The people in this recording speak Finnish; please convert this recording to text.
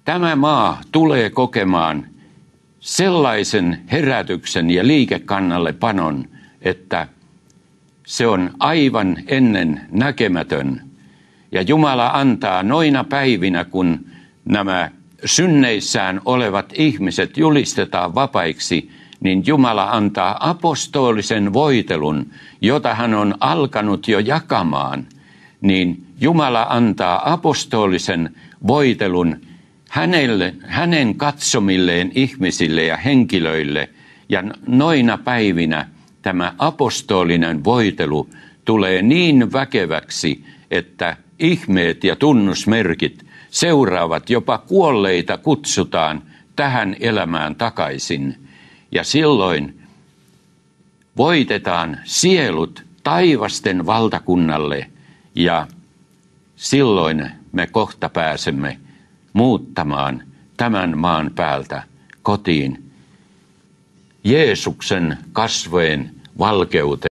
tämä maa tulee kokemaan sellaisen herätyksen ja liikekannalle panon, että se on aivan ennen näkemätön. Ja Jumala antaa noina päivinä, kun nämä synneissään olevat ihmiset julistetaan vapaiksi, niin Jumala antaa apostolisen voitelun, jota hän on alkanut jo jakamaan. Niin Jumala antaa apostolisen voitelun hänen katsomilleen ihmisille ja henkilöille. Ja noina päivinä tämä apostolinen voitelu tulee niin väkeväksi, että ihmeet ja tunnusmerkit seuraavat, jopa kuolleita kutsutaan tähän elämään takaisin. Ja silloin voitetaan sielut taivasten valtakunnalle ja silloin me kohta pääsemme muuttamaan tämän maan päältä kotiin Jeesuksen kasvojen valkeuteen.